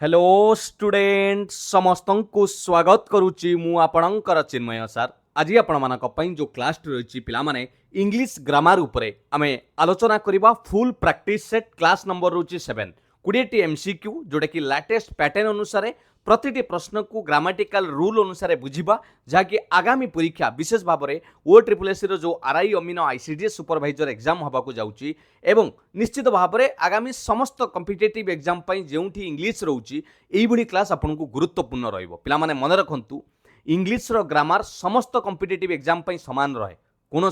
Hello student समस्त को स्वागत करुच्ची मु आपणकर चिन्मय सर आज आपण मानक पई जो क्लास रही पिला माने इंग्लिश ग्रामर उपरे आमे आलोचना करिबा full practice set class number रही 7 20 एमसीक्यू जोटा कि लेटेस्ट पैटर्न अनुसार प्रतिटी प्रश्न को ग्रामाटिकल रूल अनुसार बुझिबा जहाँकि आगामी परीक्षा विशेष भाव में ओ ट्रिपल एस जो RI amino ICDS supervisor exam हवा जाउची एवं निश्चित भाव में आगामी समस्त कॉम्पिटिटिव एग्जाम जो इंग्लिश रोची यही क्लास आपन को गुरुत्वपूर्ण रहा मन रखु इंग्लिश ग्रामर समस्त कॉम्पिटिटिव एग्जाम सामान रहे कौन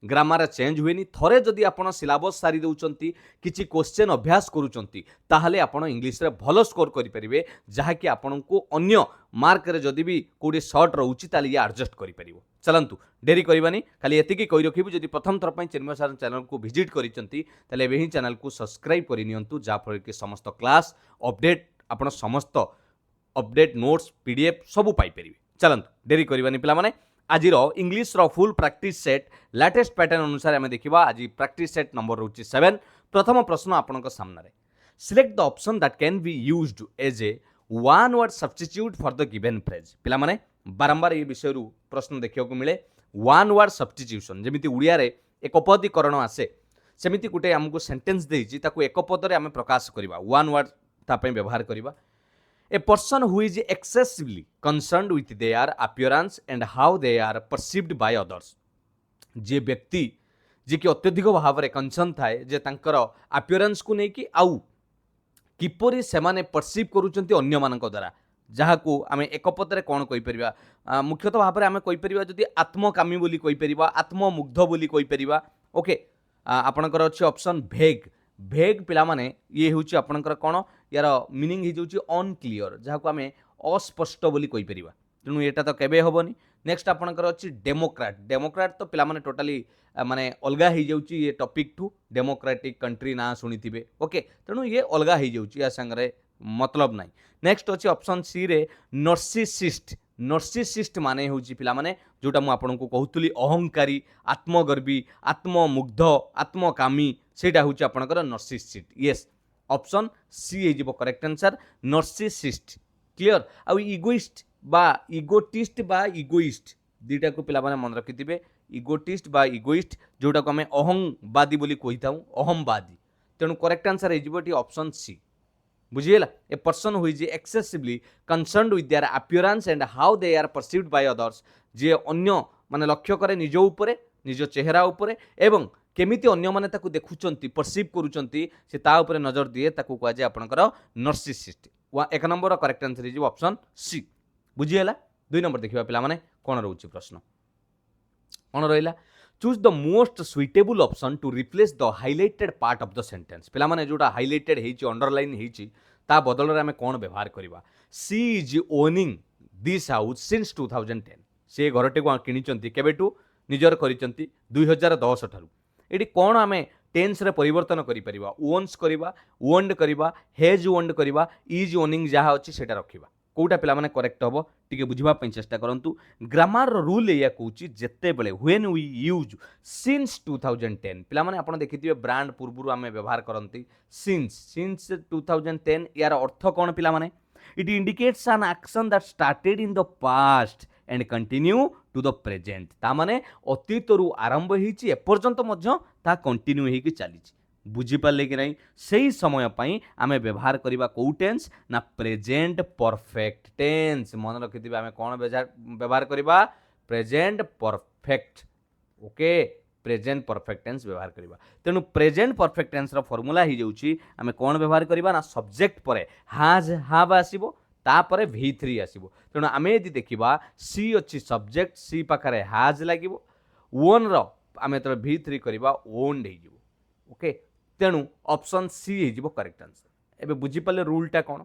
ग्रामर चेंज हुए थरे जदि आप सिलेबस सारी दौरान किसी क्वेश्चन अभ्यास करुँच ताहले आपण इंग्लिश रे भल स्कोर करेंगे जहाँकि आपण को अन्य मार्क रे जदि भी कौटे सर्ट रोचे ताले ये एडजस्ट कर चलतु डेरी करवानी खाली एतिकी कही रखिबु जदि प्रथम थर पर चिन्मय सर चैनल को विजिट करिसेंती ताले एही चैनल को सब्सक्राइब करि नियंतु जाफल कि समस्त क्लास अपडेट आपण समस्त अपडेट नोट्स पीडीएफ सब पाई परिबे चलतु डेरी करवानी पिला माने आज English full practice set latest pattern अनुसार आम देखा आज प्रैक्टिस सेट नंबर रोचे 7 प्रथम प्रश्न आपण सामने select the option that can be used as a one word substitute for the given phrase पिला माने बारंबार ये विषय प्रश्न देखा मिले वन वर्ड सब्स्टिट्यूशन जमी ओडिया रे एक पदीकरण आसे सेमिति गोटे आमको सेंटेंस देछि ताकू एक पदरे आम प्रकाश करवा वन वर्ड तापै व्यवहार करवा A person who is excessively concerned with their appearance and how they are perceived by others. जे व्यक्ति जे कि अत्यधिक भाव में कंसर्न थाए जे तांकर appearance को लेकिन आउ किपरि सेमाने परसीव करूचंती अन्य मानक द्वारा जहाँ को आम एक पदरे कौन कहीपर मुख्यतः भाव में आम कहीपर जदि आत्मकामी बोली कहीपर आत्ममुग्ध बोली कहीपर ओके आपणकर अच्छे ऑप्शन भेग भेग पिला माने ये होची आपणकर कोन यार मीनिंग हो जाउची अनक्लियर जहाँ को आम अस्पष्ट बोली कहीपर तेणु यहाँ तो केबे हेनी नेक्स्ट आपणकर अच्छी डेमोक्राट डेमोक्राट तो पिला माने टोटाली माने अलगा हो जाउची ये टॉपिक टू डेमोक्रेटिक कंट्री ना शुणिथिबे ओके तेणु ये अलगा हो जाउची या संगे मतलब नहीं नेक्स्ट अच्छे ऑप्शन सी रे नर्सिसिस्ट नर्सिसिस्ट माने होची पिला माने जोटा मु आपन को कहतुली अहंकारी आत्मगर्वी आत्ममुग्ध आत्मकामी सेटा होची आपनकर नर्सिसिस्ट यस ऑप्शन सी हे जिवो करेक्ट आंसर नर्सिसिस्ट क्लियर आ इगोइस्ट बा इगोटिस्ट बा इगोइस्ट दुटा को पिला माने मन रखिथिबे इगोटिस्ट बा इगोइस्ट जोटा को हमें अहंवादी बोली कहिथाउ अहमवादी तेणु करेक्ट आंसर हे जिवो टी ऑप्शन सी बुझीगला a person who is excessively concerned with their appearance and how they are perceived by others जे अन्य माने लक्ष्य करे निज उपरे निज चेहरा उपरे एवं केमिति अन्य माने ताकू देखुचंती परसीव करूचंती से ता उपरे नजर दिए ताकू कह जे आपनकर नर्सिसिस्ट एक नंबर correct answer is option C बुझीगला दुई नंबर देखिबा पिला माने कोन रहउची प्रश्न कोन रहिला choose the most suitable option to replace the highlighted part of the sentence पिला माने जोटा हाइलाइटेड हेची अंडरलाइन हेची ता बदल रे हमें कोन व्यवहार करबा she is owning this house since 2010 से घरटे को किनिचंती केबेटू निजर करिचंती 2010 ठारू एडी कोन हमें टेंस रे परिवर्तन करि परिबा ओन्स करबा ओन्ड करबा हेज ओन्ड करबा इज ओनिंग जहा अछि सेटा रखिबा कोटा पिला माने करेक्ट हबो टिके बुझिबा पई चेष्टा करंतु ग्रामर रूल या कहूची जेते बेले व्हेन वी यूज सिंस 2010 पिला माने आपण देखिथिबे ब्रांड पूर्वरु आमे व्यवहार करंती सिंस 2010 यार अर्थ कोन पिला माने it indicates an action that started in the past and continue to the present ता माने अतीतरु आरंभ हिची ए पर्यंत मध्य ता कंटिन्यू हेकी चलीची बुझीपारे कि नहीं सही समय पाई आमे व्यवहार करबा को टेंस ना प्रेजेंट परफेक्ट टेंस मन रखिथिबा आमे कोन व्यवहार करबा present perfect okay present perfect tense व्यवहार करबा तेनु प्रेजेंट परफेक्ट टेंस रो फार्मूला ही जाउची आमे कोन व्यवहार करबा ना सब्जेक्ट परे हैज हैव आसीबो तापरे v3 आसीबो तेनु आमे यदि देखिबा सी अछि सब्जेक्ट सी पाखरे हैज लागिबो ओन रो आमे त v3 करबा ओन्ड हे जिवो ओके तेणु ऑप्शन सी हो करेक्ट आंसर एबे बुझी पाले रूलटा कौन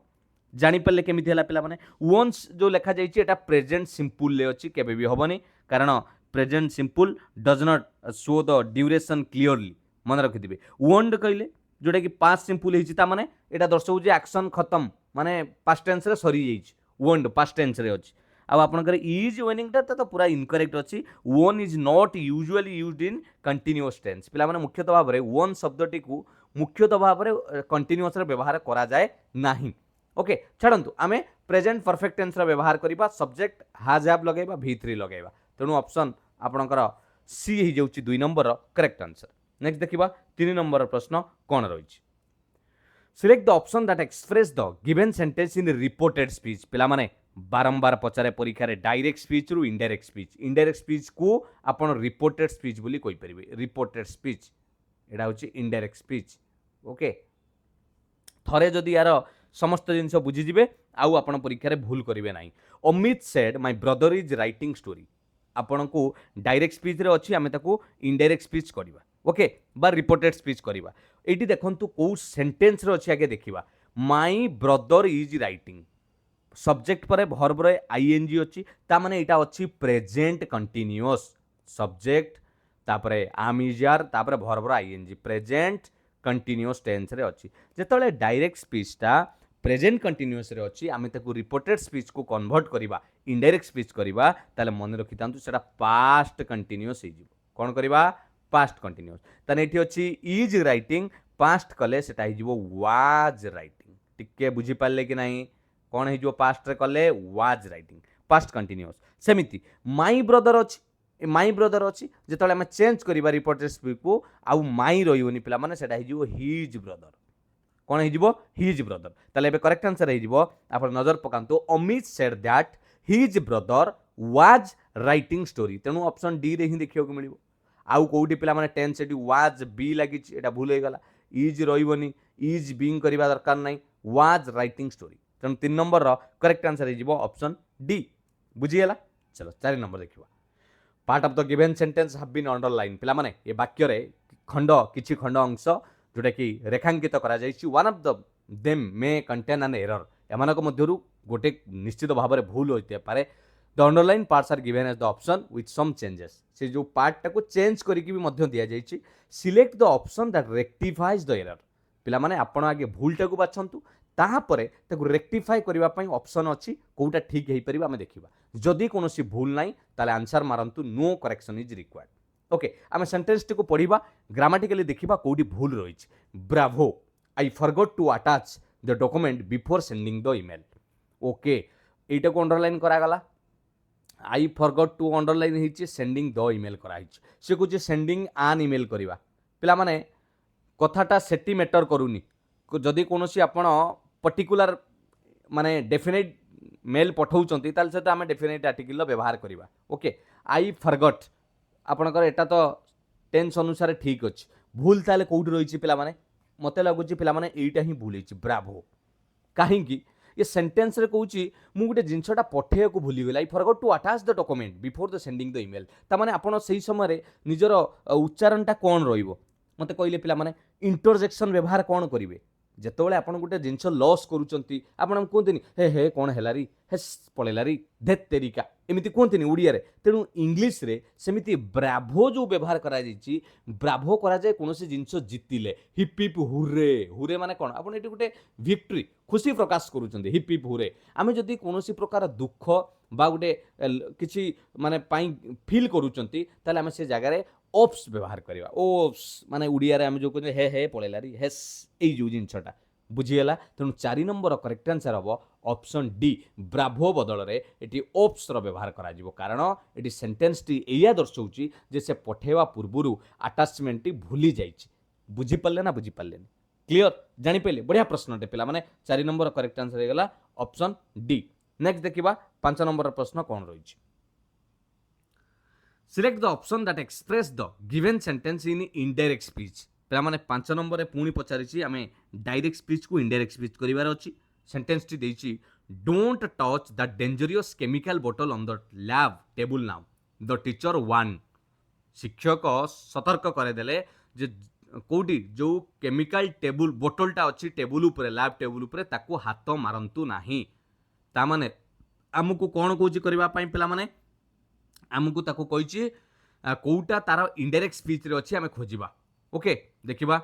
जानी पाले केमिति हला पिला माने वंस जो लिखा जाइछि एटा प्रेजेंट सिंपल ले अछि केबे भी होबनी कारण present simple does not show the duration clearly मन रखिदिबे वंड कहले जोटा कि पास्ट सिंपल हिछि ता माने एटा दर्शाउ जे एक्शन खत्म माने पास्ट टेंस रे सरी जाइछि वंड पास्ट टेंस रे अछि अब आपनकर इज विनिंग टा तो पूरा इनकरेक्ट अछि one is not usually used in continuous tense पिला माने मुख्यतः भाव रे वन शब्दटी को मुख्यतः भाव रे कंटीन्यूअस रे व्यवहार करा जाए नाही ओके छाड़ू आम प्रेजेंट परफेक्ट टेन्स व्यवहार करवा सब्जेक्ट हाज हैव लगेगा V3 लगेगा तेणु ऑप्शन आपणकर सी हो जाऊँ 2 नंबर करेक्ट आंसर। नेक्स्ट देखिबा 3 नंबर प्रश्न कौन रही। Select the option that express the given sentence in reported speech पिला माने बारंबार पचारे परीक्षा रे डायरेक्ट स्पीच रु इनडायरेक्ट स्पीच को आपण रिपोर्टेड स्पीच बोली कहि परिबे। रिपोर्टेड स्पीच एडा होची इनडायरेक्ट स्पीच। ओके थरे जदि यार समस्त जिनस बुझी जिवे आउ आपण परीक्षा रे भूल करिवे नाही। Amit said my brother is writing story आपण को डायरेक्ट स्पीच रे अछि आमे ताको इनडायरेक्ट स्पीच करबा। ओके बा रिपोर्टेड स्पीच करबा। एटी देखंतु को सेंटेंस रे अछि आगे देखिबा my brother is writing subject पर वर्ब रे आईएनजी अछि ता माने एटा अछि प्रेजेंट कंटीन्यूअस सब्जेक्ट तापरे आम इजार तापरे वर्ब रे आईएनजी प्रेजेंट कंटीन्यूअस टेंस रे अछि। जेतले डायरेक्ट स्पीच ता प्रेजेंट कंटीन्यूअस रे अछि आमे ताको रिपोर्टेड स्पीच को कन्वर्ट करबा इनडायरेक्ट स्पीच करबा ताले मन रखितांतु सेटा पास्ट कंटीन्यूअस हे जिवो। कोन करबा पास्ट कंटीन्यूअस तने एठी अछि इज राइटिंग पास्ट कले सेटा हे जिवो वाज राइटिंग। टिके बुझी पाले कि नाही कोन हे जिवो पास्ट रे कले वाज राइटिंग पास्ट कंटीन्यूअस। सेमिति माय ब्रदर अछि माय ब्रदर अछि जेतले हम चेंज करबा रिपोर्टेड स्पीच को आउ माय रहिबोनी पिला माने सेटा हे जिवो हिज ब्रदर। कौन हो हिज ब्रदर ताले एबे करेक्ट आंसर हो आप नजर पकांतु Amit said that his brother was writing story तेणु ऑप्शन डी रे ही देखियो को मिलिबो। आउ कोउटी पिला माने टेंस एटी वाज बी लागि एटा भूल हो गला इज रहिबोनी इज बीइंग करबा दरकार नाही वाज राइटिंग स्टोरी तेणु 3 नंबर रो करेक्ट आंसर हो ऑप्शन डी। बुझी गेला चलो 4 नंबर देखिबा part of the given sentence have been underline पिला माने ए वाक्य रे खंड किछि खंड अंश जोटा कि रेखांकित करा जायछि one of the them may contain an error एमानक मध्यरु गोटे निश्चित भाव में भूल होते पारे the underline parts are given as the option with some changes से जो पार्ट टाको चेंज करिकि भी मध्य दिया जायछि। Select the option that rectifies the error पिला माने आपण आगे भूल टाको बाछंतु ताहापरे ताको रेक्टिफाई करिवा पई ऑप्शन अछि कोउटा ठीक हेई परिबा हमें देखिबा जदि कोनोसी भूल नाही ताले आंसर मारंतु no correction is required. Okay आम सेंटेंस टी को पढ़िबा ग्रामाटिकली देखिबा कोउडी भूल रहिछि ब्रावो I forgot to attach the document before sending the email. Okay एटा को अंडरलाइन करा गला आई फॉरगॉट टू अंडरलाइन हिची सेंडिंग द ईमेल करा हिची से कुछ सेंडिंग आन ईमेल करिबा पिला माने कथाटा सेटी मैटर करूनी जदि कोनोसी आपण पर्टिकुलर माने डेफिनेट मेल पठाउचंती ताल से आमे डेफिनेट आर्टिकल व्यवहार करिबा। ओके आई फॉरगॉट आपणकर एटा तो टेंस अनुसार ठीक अच्छे भूल ताले कोउठी रहिछि पिला माने मते लागुछि पिला माने एइटा ही भूल हिछि ब्रावो काहे कि ये सेंटेंस रे कहूछि मु गुटे जिंसटा पठेय को भूली गेला I forgot to attach the document before the sending the email ता माने आपण सही समय रे निजर उच्चारणटा कोन रहिबो मते कहले पिला माने इंटरजेक्शन व्यवहार कोन करिवे जेतोले आपण गुटे जिंस लॉस करूचंती आपण कोंतिनी हे हे कोन हेलारी हेस पळेलारी धेत तेरिका एमिति कोंतिनी उड़िया रे तेनु इंग्लिश रे सेमिति ब्रावो जो व्यवहार करा जायछि ब्रावो करा जाय कोनोसी जिंस जितिले हिप हिप हुरे हुरे माने कोन आपण एटी गुटे विक्ट्री खुशी प्रकाश करूचंती हिप हिप हुरे आमे जदि कोनोसी प्रकार दुख बा गुटे किछि माने पाई फील करूचंती ताले आमे से जगह रे ओप्स व्यवहार करवा ओप्स माने उड़िया रे आमे जो कहते हे हे पळेलारी हेस एई जो जिंसटा बुझीगला तेणु 4 नंबर करेक्ट आंसर हम ऑप्शन डी ब्रावो बदल रे एटी ओप्स रो व्यवहार करा जिवो कारण एटी सेंटेंस टी एया दर्शाउची जे से पठेवा पूर्वरु अटैचमेंट टी भूली जाईची। बुझी पल्ले ना बुझी पल्ले क्लियर जानि पले बढ़िया प्रश्न टे पिला माने 4 नंबर करेक्ट आंसर हे गला ऑप्शन डी। नेक्स्ट देखिबा 5 नंबर प्रश्न कोन रहिची select the option that express the given sentence in indirect speech पिला माने 5 नंबर रे पुणी पचारिची आमे डायरेक्ट स्पीच को इनडायरेक्ट स्पीच करिवार अछि सेंटेंस टी देइची don't touch the dangerous chemical बोतल on the lab table now the teacher warn शिक्षक सतर्क करे देले जे कोडी जो केमिकल टेबल बोतलटा अछि टेबल ऊपर लैब टेबल ऊपर ताको हाथ मारंतु नाही ता माने हमकु कोन कोची करिवा पई पिला माने आमको ताको कहिछि कोउटा तार इनडायरेक्ट स्पीच रे अछि आमे खोजिबा। ओके देखिबा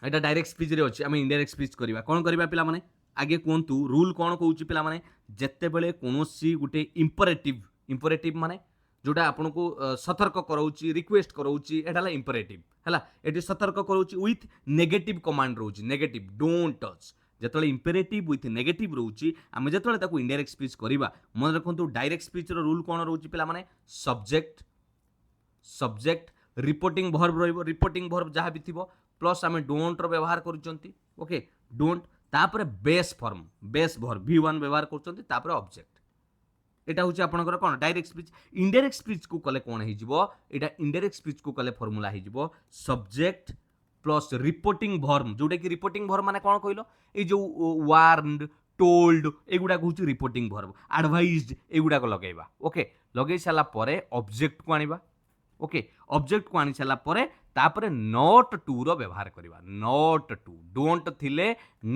एटा डायरेक्ट स्पीच रे अछि आमे इनडायरेक्ट स्पीच करिबा कोन करिबा पिला माने आगे कोंतु रूल कोन कहउछि पिला माने जत्ते बेले कोनोसी गुटे इंपरेटिव माने जोटा आपन को सतर्क करउछि रिक्वेस्ट करउछि एटाला इंपरेटिव हला एटी सतर्क करउछि विथ नेगेटिव कमांड रहउछि नेगेटिव डोंट टच ଯେତେବେଳେ ଇମ୍ପେରେଟିଭ୍ ୱିଥ୍ ନେଗେଟିଭ୍ ରହୁଛି ଆମେ ଯେତେବେଳେ ତାକୁ ଇନଡାଇରେକ୍ଟ ସ୍ପିଚ୍ କରିବା ମନେ ରଖନ୍ତୁ ଡାଇରେକ୍ଟ ସ୍ପିଚ୍ର ରୁଲ୍ କ'ଣ ରହୁଛି ପିଲାମାନେ ସବଜେକ୍ଟ ରିପୋର୍ଟିଂ ଭର୍ବ ରହିବ ରିପୋର୍ଟିଂ ଭର୍ବ ଯାହା ବି ଥିବ ପ୍ଲସ୍ ଆମେ ଡୋଣ୍ଟର ବ୍ୟବହାର କରୁଛନ୍ତି ଓକେ ଡୋଣ୍ଟ ତାପରେ ବେସ୍ ଭର୍ବ V1 ବ୍ୟବହାର କରୁଛନ୍ତି ତାପରେ ଅବଜେକ୍ଟ এটা হচ্ছে আপনার কোণ ডাইরেক্ট স্পিচ ইনডাইরেক্ট স্পিচ কু কলে কোণ হয়ে এটা ইনডাইরেক্ট স্পিচ কু কলে ফর্মুলা হয়ে সবজেক্ট প্লস রিপোর্টিং ভর্ব যেটা কি রিপোর্টিং ভর্ব মানে কোণ কইল এই যে ওয়ার্নড টোল্ড এগুড়া হচ্ছে রিপোর্টিং ভর্ব আডভাইজড এগুড়াক লগাইবা ওকে লগাই সারা পরে অবজেক্ট কু আনিবা ওকে অবজেক্ট কু আনি সারা পরে তাপরে নট টু র ব্যবহার করিবা নট টু ডোন্ট থিলে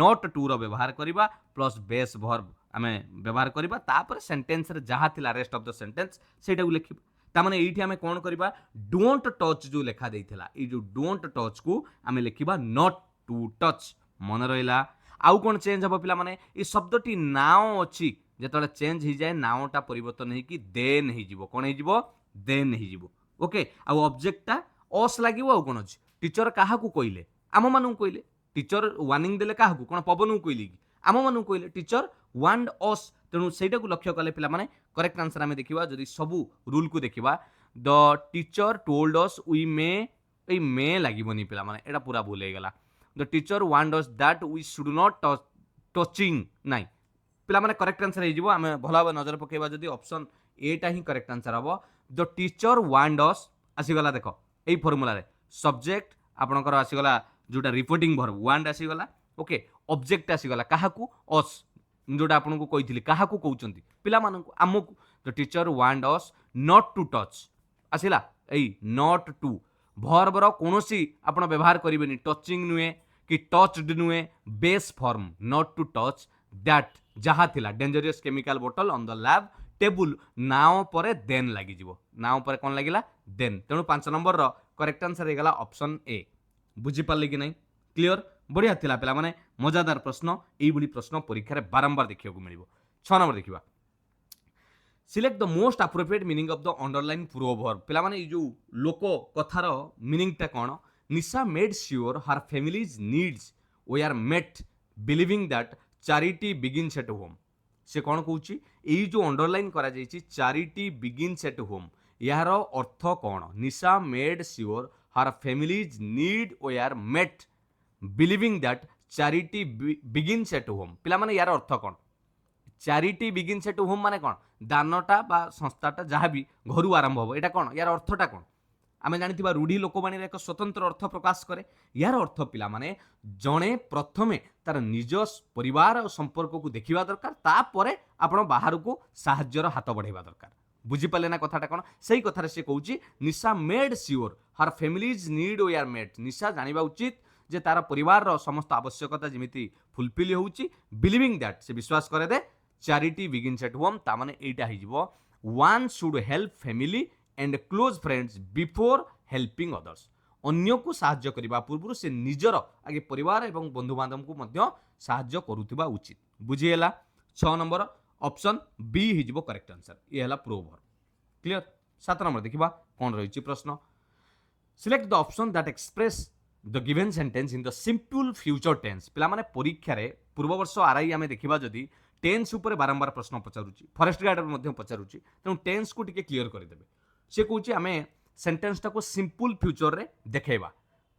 নট টু র ব্যবহার করিবা প্লস বেস ভর্ব आमे व्यवहार करिबा तापर सेंटेंस रे जहा थिला रेस्ट ऑफ द सेंटेंस सेटा को लिखिबा ता माने एठी आमे कोन करिबा डोंट टच जो लेखा देइथिला ए जो डोंट टच को आमे लिखिबा नॉट टू टच मन रहिला आउ कोन चेंज हबो पिला माने ए शब्दटी नाउ अछि जेतले चेंज हि जाय नाउटा परिवर्तन हे कि देन हि जिवो कोन हि जिवो देन हि जिवो ओके आउ ऑब्जेक्टटा अस लागिवो आउ कोन अछि टीचर काहा को कइले आम मानु कइले टीचर वार्निंग देले काहा को कोन पवन को कइले आम मानु कइले टीचर वांड अस तेणु सहीटा को लक्ष्य कले पिला माने करेक्ट आंसर आमे देखिबा जदि सबु रूल को देखिबा the teacher told us we may लागिबोनी पिला माने एटा पूरा भूल हे गला the teacher warned us that we should not touching नाइ पिला माने करेक्ट आंसर हे जिवो आमे भला नजर पकेबा जदि ऑप्शन ए टा ही करेक्ट आंसर हबो द टीचर वांड अस आसी गला देखो एई फार्मूला रे सब्जेक्ट आपनकर आसी गला जोटा रिपोर्टिंग वर्ब वांड आसी गला ओके ऑब्जेक्ट आसी गला काहाकू अस जोटा आपको कही क्या कहते पिला आमको the teacher warned us not to touch आसला यही नॉट टू भर्बर कौन आप व्यवहार करेंगे टचिंग नुहे कि टचड नुहे base form not to touch that जहाँ थिला डेंजरियस केमिकल बोतल ऑन द लैब टेबुल नाव पर देन लगी नाव पर कौन लगिला देन तेणु 5 नंबर रो करेक्ट आंसर हो गला ऑप्शन ए बुझी पारे कि नहीं क्लियर बढ़िया थिला पिला माने मजादार प्रश्न एई प्रश्न परीक्षा रे बारंबार देखियो को मिलिबो 6 नंबर देखिबा select the most appropriate meaning of the underline proverb पिला माने ई जो लोक कथार मीनिंग टा कोन Nisha made sure her families needs were met believing that charity begins at home से कौन कहूँ यही जो अंडरलाइन करा जाइछि चैरिटी बिगिन्स एट होम यार अर्थ कौन Nisha made sure her families need were met believing that charity begins at home पिला माने यार अर्थ कौन चैरिटी बिगिन्स एट होम माने कौन दानटा बा संस्थाटा जहाँ भी घर आरंभ हो यहाँ कौन यार अर्थटा कौन आमे जानिथिबा रूढ़ी लोकवाणी एक स्वतंत्र अर्थ प्रकाश करे यार अर्थ पिला माने जणे प्रथमे तार निज परिवार और संपर्क को देखिबा दरकार तापरे आपण बाहर को साहाय्यर हाथ बढ़ाइबा दरकार बुझी पाले ना कथाटा कौन सही कथार से कहूँ Nisha made sure her families need were met Nisha जानिबा उचित जे तार परिवार समस्त आवश्यकता जमिति फुलफिल होउची बिलीविंग दैट से विश्वास करे दे चैरिटी बिगिन्स एट होम ता माने एटा हिजबो one should help family and close friends before helping others अन्य को साहाय्य करबा पूर्व से निजर आगे परिवार एवं बंधु बांधव को मध्य साहाय्य करुथिबा उचित बुझिएला 6 नंबर ऑप्शन बी हिजबो करेक्ट आंसर ये हला प्रोवर्ब क्लियर 7 नंबर देखिबा कोन रहिछि प्रश्न select the option that express the given sentence in the simple future tense पिला माने परीक्षा रे पूर्व वर्ष आरआई आमे देखिबा जदी टेंस ऊपर बारंबार प्रश्न पचारुची फॉरेस्ट गार्ड मध्ये पचारुची तेणु टेंस को टिके क्लियर कर देबे से कहूँ आमे सेंटेंस टाको सिंपल फ्यूचर रे देखेबा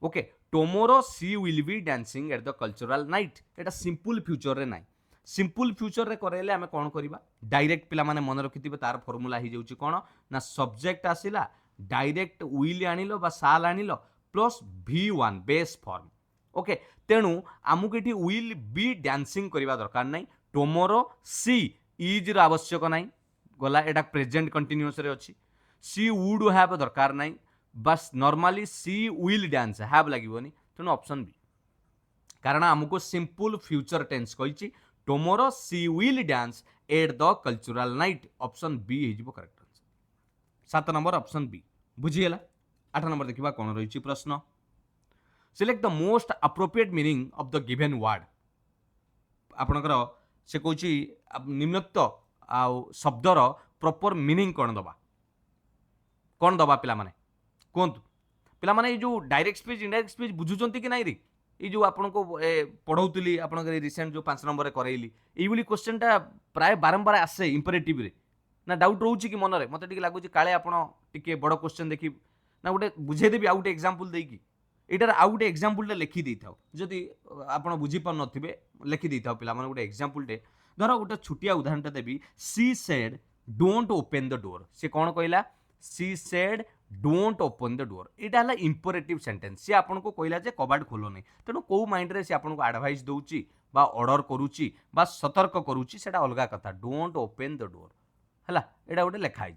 okay tomorrow she will be dancing at the cultural night एटा सिंपल फ्यूचर रे नाइ सिंपल फ्यूचर रे करेले आमे कोन करिबा डायरेक्ट पिला माने मन रखिथिबे तार फार्मूला हि जाउची कोन ना सब्जेक्ट आसिला डायरेक्ट विल आनिलो बा साल आनिलो plus V1 base form okay तेणु आमुक एठी विल बी डांसिंग करबा दरकार नै टुमारो सी इज र आवश्यक नै गला एटा प्रेजेंट कंटीन्यूअस रे अछि सी वुड हैव दरकार नै बस normally she will dance have लागिबोनी तेणु ऑप्शन बी कारण आमुको सिंपल फ्यूचर टेंस कहिछि tomorrow she will dance at the cultural night option B हिजबो correct answer 7 number option B बुझिएला 8 नंबर देखिबा कोन रहिछि प्रश्न select the most appropriate meaning of the given word आपनकर से कहूँ निम्नोक्त आ शब्दर प्रॉपर मीनिंग कौन दबा पिला माने कहतु पिला माने जो डायरेक्ट स्पीच इनडायरेक्ट स्पीच बुझुचंती कि नहीं रे ये जो आपको पढ़ाऊली आप रिसेंट जो 5 नंबर करैली ये क्वेश्चनटा प्राय बारंबार आसे इंपरेटिव रे ना डाउट रोचे कि मनरे मत लगुच काले आपड़े बड़ क्वेश्चन देखी ना गोटे बुझेदेवी आउ गोटे एग्जांपल देकी एटार आउ गोटे एग्जांपल लिखि दे था जदि आप बुझीपार नथिबे लिखि दे था पिला गोटे एग्जांपल टे धर गोटे छुटिया उदाहरण देवी she said don't open the door से कौन कहला she said don't open the door यहाँ है इंपरेटिव सेंटेंस सी आपको कहला जे कबाट खोलोनी तेणु कौ माइंड रे सी आपको एडवाइस दौची बा ऑर्डर करुच्ची बा सतर्क करुच्ची सेटा अलग कथा डोंट ओपन द डोर है यहाँ गोटे लिखाई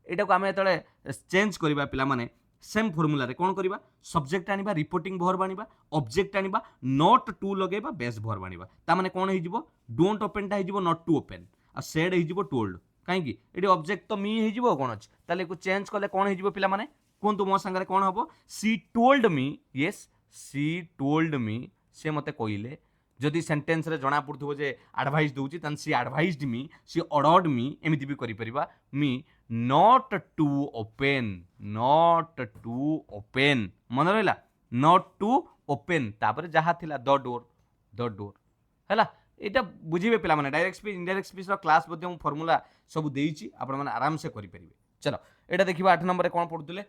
यहाँ को आम जो चेंज करवा पे सेम फर्मुला कौन करवा सब्जेक्ट आनिबा रिपोर्टिंग भर्ब आनिबा ऑब्जेक्ट आनिबा नॉट टू लगेबा बेस भर्ब आनिबा ता माने कौन हो डोंट ओपन टा हो नॉट टू ओपन आ सेड हो टोल्ड कहीं ये ऑब्जेक्ट तो मी हो कौन अच्छे ताले को चेंज कले कौन हो पिला माने कहतु मो सांगे कौन हम सी टोल्ड मी येस सी टोल्ड मी से मते कहले जदि सेंटेंस रे जना पड़थबो जे एडवाइस दउची तन सी एडवाइस्ड मी सी ऑर्डर्ड मी एमिति भी करि परिबा मी नॉट टू ओपन मन रहा नॉट टू ओपन तापर जहाँ थिला द डोर हैला एटा बुझीबे पिला माने डायरेक्ट स्पीच इनडायरेक्ट स्पीच रो क्लास मध्ये हम फार्मूला सब देइची आपण माने आराम से करि परिबे चलो एटा देखिबा 8 नंबर रे कोन पढुतले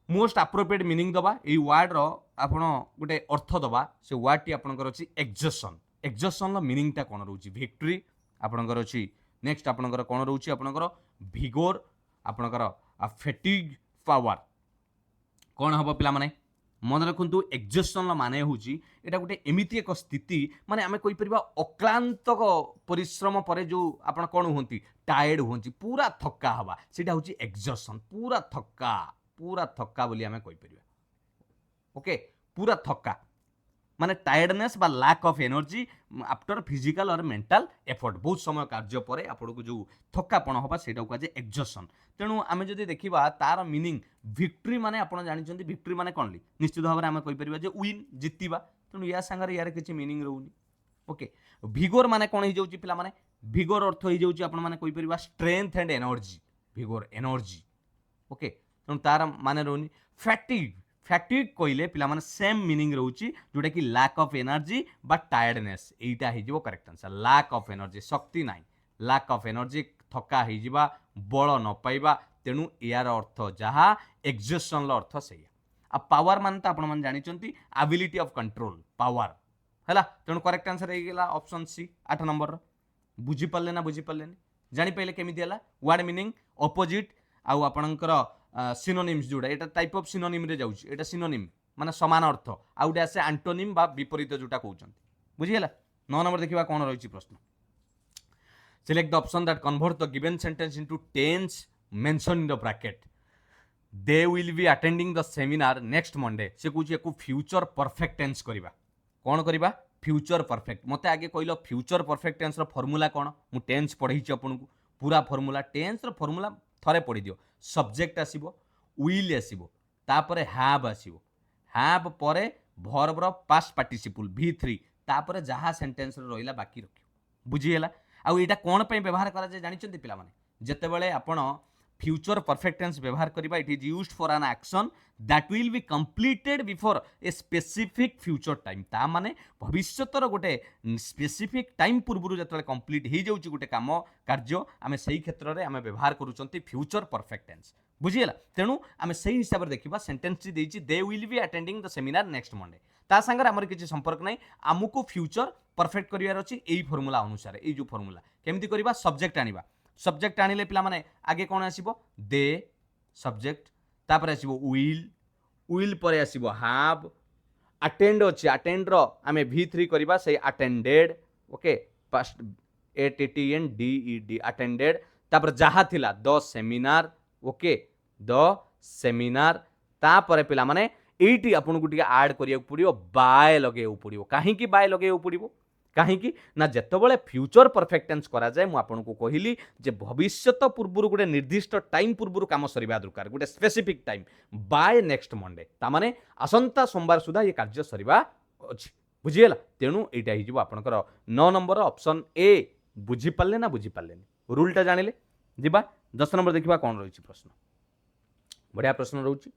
मोस्ट अप्रोप्रिएट मीनिंग दबा ए वर्ड रो आपण गोटे अर्थ दबा से वर्ड टी आपनकर अछि एक्सॉशन रो मीनिंग ता कोन रहउची विक्ट्री आपनकर अछि नेक्स्ट आपनकर कोन रहउची आपनकर विगोर आपनकर फैटिग पावर कोन हबो पिला माने मन रखु एक्सॉशन माने हूँ यहाँ गोटे एमती एक स्थिति माने आम कहीपर अक्लांत परिश्रम पर जो आप कौन हूँ टायर्ड हूँ पूरा थका हवा सीटा हूँ एक्सॉशन पूरा थका बोली आम कहीपर ओके पूरा थका माने टायर्डनेस बा lack of energy after physical और मेंटल एफर्ट बहुत समय कार्य पर आपको जो थकापण हवा से कहुए एक्सॉशन तेणु आम जब देखा तार मीनिंग विक्ट्री माने आप जानते विक्ट्री माने कौन ली निश्चित भाव में आम कहीपर जे विन जितवा तेणु या सांगे यार किसी मीनिंग रोनी ओके भिगोर माने कौन हो पिला माने भिगोर अर्थ हो जाऊँ आपपर strength and energy vigour energy okay तेणु तार माने रोनी फैटिग कहले पिला माने सेम मीनिंग रोची जोटा कि लैक ऑफ एनर्जी बा टायर्डनेस एटा हो correct answer lack of energy शक्ति नाई लैक ऑफ एनर्जी थका हो बल न पाइबा तेणु यार अर्थ जहाँ एक्सॉशन अर्थ से आ पावर मान तो आपण जानी एबिलिटी ऑफ कंट्रोल पावर है तेणु करेक्ट आंसर हो ऑप्शन सी 8 नंबर बुझीपारे ना बुझीपारे जापारे केमी है वर्ड मीनिंग अपोजिट आउ आपणकर सिनोनिम्स जोड़ा ये टाइप ऑफ सिनोनिम रे जाउछि एटा सिनोनिम माने समान अर्थ आउ गोटे आसे एंटोनिम बा विपरीत जोटा कहउछन बुझियला 9 नंबर देखिबा कोन रहिछि प्रश्न select the option that convert the given sentence into tense mention in the bracket they will be attending the seminar next Monday से कहउछि एको फ्यूचर परफेक्ट टेंस करबा कोन करबा फ्यूचर परफेक्ट मते आगे कहलो फ्यूचर परफेक्ट टेंस रो फार्मूला कोन मु टेंस पढैछि आपनकु पूरा फार्मूला टेंस रो फार्मूला थरे पढ़ी दियो सब्जेक्ट आसीबो विल आसीबो तापरे हैव आसीबो हैव परे वर्ब रो पास्ट पार्टिसिपल V3 तापरे जहाँ सेंटेंस रो रहिला बाकी रखियो बुझियला आ एटा कोन पे व्यवहार करा जे जानि चंती पिला माने जते बेले आपण फ्यूचर परफेक्ट टेंस व्यवहार करिबा it is used for an action that will be completed before a specific future time ता माने भविष्यतर गोटे स्पेसिफिक टाइम पूर्व जतले कंप्लीट हो जाउची गोटे काम कार्य आमे सही क्षेत्र रे आमे व्यवहार करूचंती फ्यूचर परफेक्ट टेंस बुझियला तेणु आमे सही हिसाब रे देखिबा सेंटेंस ची देइची they will be attending the seminar next Monday ता संगर हमर किछि संपर्क नै आमुको फ्यूचर परफेक्ट करिवार अछि एई फार्मूला अनुसार एई जो फार्मूला केमिति करिबा सब्जेक्ट आनिबा सब्जेक्ट आनिले पिला माने आगे कोन आसीबो दे सब्जेक्ट तापर आसीबो विल परे आसीबो हैव अटेंड अछि अटेंड रो आमे V3 करिबा से attended okay past ATTENDED attended तापर जहा थिला the seminar okay the seminar तापर पिला माने एटी आपन को ऐड करिया पड़ियो बाय लगे पड़ियो काहे की बाय लगे पड़ियो कहीं ना जितेबाला फ्यूचर परफेक्ट टेंस करा जाए मुझे आपको कहली जे भविष्यत पूर्व गोटे निर्दिष्ट टाइम पूर्व काम सरिबा दरकार गोटे specific time by next Monday तामाने आसंता सोमवार सुधा ये कार्य सरिबा अछि बुझियला तेणु एटा हि जिवो आपनकर 9 नंबर ऑप्शन ए बुझी पाले ना बुझी पाले रूलटा जानिले जिबा 10 नंबर देखिबा कोन रहिछि प्रश्न बढ़िया प्रश्न रहउछि